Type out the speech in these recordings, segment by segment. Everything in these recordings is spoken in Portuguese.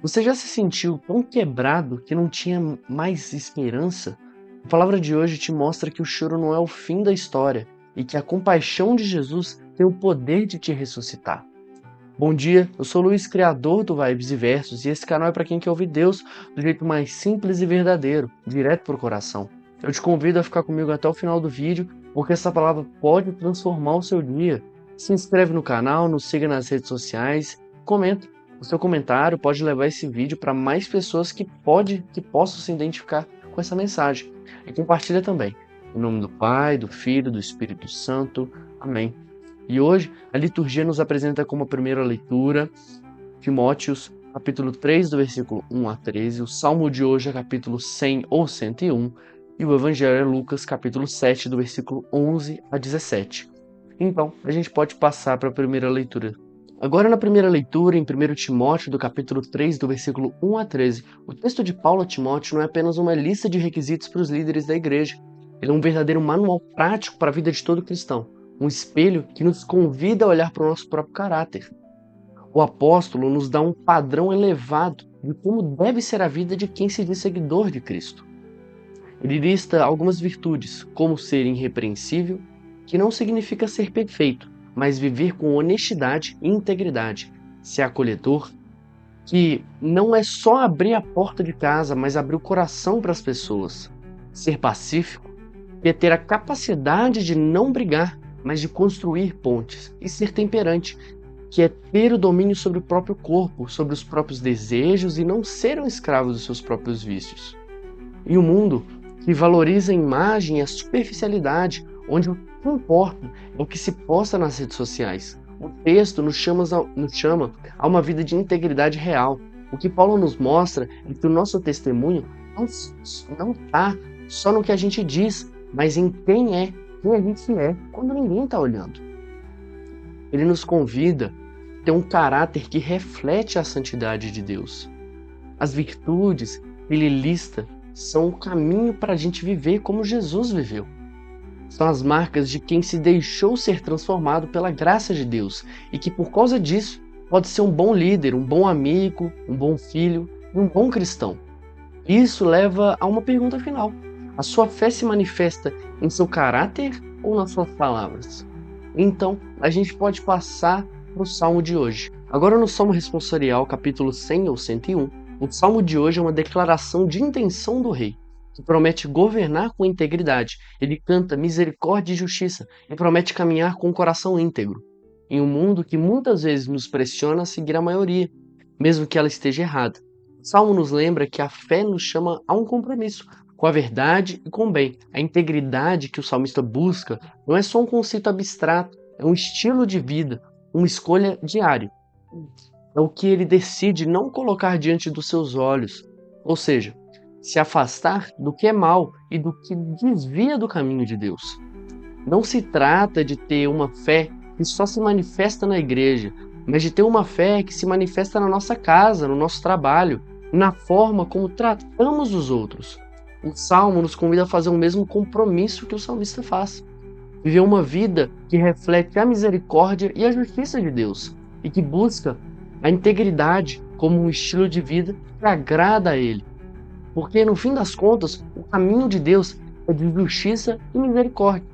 Você já se sentiu tão quebrado que não tinha mais esperança? A palavra de hoje te mostra que o choro não é o fim da história e que a compaixão de Jesus tem o poder de te ressuscitar. Bom dia, eu sou o Luiz, criador do Vibes e Versos, e esse canal é para quem quer ouvir Deus do jeito mais simples e verdadeiro, direto pro coração. Eu te convido a ficar comigo até o final do vídeo, porque essa palavra pode transformar o seu dia. Se inscreve no canal, nos siga nas redes sociais, comenta. O seu comentário pode levar esse vídeo para mais pessoas que possam se identificar com essa mensagem. E compartilha também. Em nome do Pai, do Filho, do Espírito Santo. Amém. E hoje a liturgia nos apresenta como primeira leitura Timóteos, capítulo 3, do versículo 1 a 13, o salmo de hoje é capítulo 100 ou 101, e o evangelho é Lucas, capítulo 7, do versículo 11 a 17. Então, a gente pode passar para a primeira leitura. Agora, na primeira leitura, em 1 Timóteo, do capítulo 3, do versículo 1 a 13, o texto de Paulo a Timóteo não é apenas uma lista de requisitos para os líderes da igreja. Ele é um verdadeiro manual prático para a vida de todo cristão, um espelho que nos convida a olhar para o nosso próprio caráter. O apóstolo nos dá um padrão elevado de como deve ser a vida de quem se diz seguidor de Cristo. Ele lista algumas virtudes, como ser irrepreensível, que não significa ser perfeito, mas viver com honestidade e integridade, ser acolhedor, que não é só abrir a porta de casa, mas abrir o coração para as pessoas, ser pacífico, que é ter a capacidade de não brigar, mas de construir pontes, e ser temperante, que é ter o domínio sobre o próprio corpo, sobre os próprios desejos e não ser um escravo dos seus próprios vícios. E um mundo que valoriza a imagem e a superficialidade, onde o que importa é o que se posta nas redes sociais. O texto nos chama a uma vida de integridade real. O que Paulo nos mostra é que o nosso testemunho não está só no que a gente diz, mas em quem a gente é, quando ninguém está olhando. Ele nos convida a ter um caráter que reflete a santidade de Deus. As virtudes que ele lista são o caminho para a gente viver como Jesus viveu. São as marcas de quem se deixou ser transformado pela graça de Deus e que, por causa disso, pode ser um bom líder, um bom amigo, um bom filho e um bom cristão. Isso leva a uma pergunta final. A sua fé se manifesta em seu caráter ou nas suas palavras? Então, a gente pode passar para o Salmo de hoje. Agora no Salmo Responsorial, capítulo 100 ou 101, o Salmo de hoje é uma declaração de intenção do rei, que promete governar com integridade. Ele canta misericórdia e justiça e promete caminhar com o coração íntegro, em um mundo que muitas vezes nos pressiona a seguir a maioria, mesmo que ela esteja errada. O Salmo nos lembra que a fé nos chama a um compromisso com a verdade e com o bem. A integridade que o salmista busca não é só um conceito abstrato, é um estilo de vida, uma escolha diária. É o que ele decide não colocar diante dos seus olhos, ou seja, se afastar do que é mal e do que desvia do caminho de Deus. Não se trata de ter uma fé que só se manifesta na igreja, mas de ter uma fé que se manifesta na nossa casa, no nosso trabalho, na forma como tratamos os outros. O Salmo nos convida a fazer o mesmo compromisso que o salmista faz. Viver uma vida que reflete a misericórdia e a justiça de Deus e que busca a integridade como um estilo de vida que agrada a Ele. Porque, no fim das contas, o caminho de Deus é de justiça e misericórdia.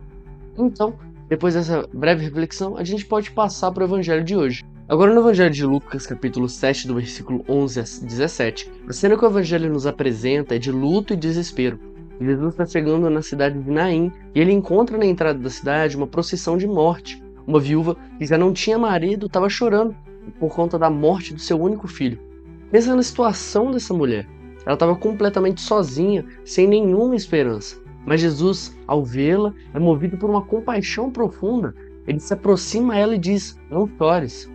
Então, depois dessa breve reflexão, a gente pode passar para o Evangelho de hoje. Agora no Evangelho de Lucas, capítulo 7, do versículo 11 a 17, a cena que o Evangelho nos apresenta é de luto e desespero. Jesus está chegando na cidade de Naim e ele encontra na entrada da cidade uma procissão de morte. Uma viúva que já não tinha marido estava chorando por conta da morte do seu único filho. Pensa na situação dessa mulher. Ela estava completamente sozinha, sem nenhuma esperança. Mas Jesus, ao vê-la, é movido por uma compaixão profunda. Ele se aproxima a ela e diz: "Não chores."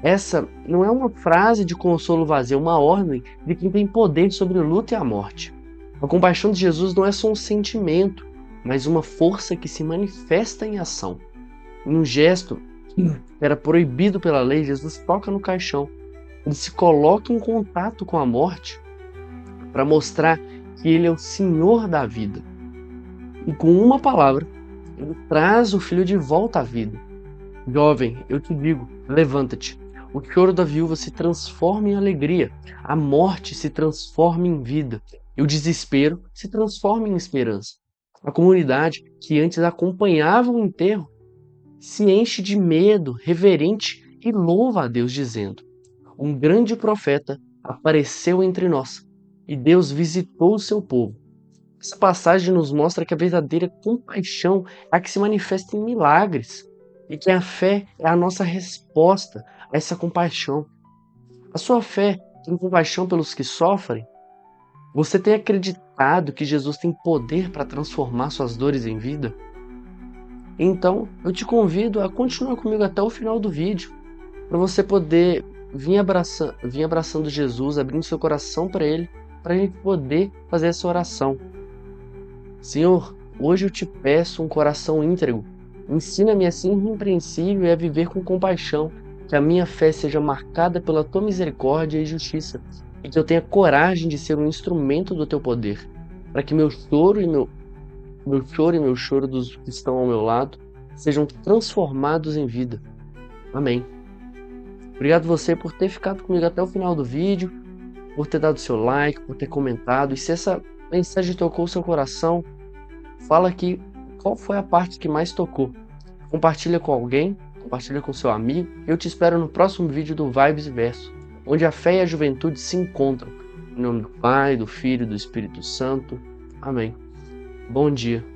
Essa não é uma frase de consolo vazio, é uma ordem de quem tem poder sobre o luto e a morte. A compaixão de Jesus não é só um sentimento, mas uma força que se manifesta em ação. Em um gesto que era proibido pela lei, Jesus toca no caixão. Ele se coloca em contato com a morte para mostrar que ele é o Senhor da vida. E com uma palavra, ele traz o filho de volta à vida. Jovem, eu te digo, levanta-te. O choro da viúva se transforma em alegria, a morte se transforma em vida e o desespero se transforma em esperança. A comunidade que antes acompanhava o enterro se enche de medo, reverente e louva a Deus, dizendo: um grande profeta apareceu entre nós e Deus visitou o seu povo. Essa passagem nos mostra que a verdadeira compaixão é a que se manifesta em milagres e que a fé é a nossa resposta a essa compaixão. A sua fé tem compaixão pelos que sofrem? Você tem acreditado que Jesus tem poder para transformar suas dores em vida? Então, eu te convido a continuar comigo até o final do vídeo, para você poder vir abraçando Jesus, abrindo seu coração para Ele, para a gente poder fazer essa oração. Senhor, hoje eu te peço um coração íntegro. Ensina-me a ser irrepreensível e a viver com compaixão, que a minha fé seja marcada pela tua misericórdia e justiça, e que eu tenha coragem de ser um instrumento do teu poder, para que meu choro e meu choro dos que estão ao meu lado sejam transformados em vida. Amém. Obrigado você por ter ficado comigo até o final do vídeo, por ter dado seu like, por ter comentado. E se essa mensagem tocou o seu coração, fala aqui qual foi a parte que mais tocou. Compartilha com alguém, compartilha com seu amigo. Eu te espero no próximo vídeo do Vibes e Verso, onde a fé e a juventude se encontram. Em nome do Pai, do Filho e do Espírito Santo. Amém. Bom dia.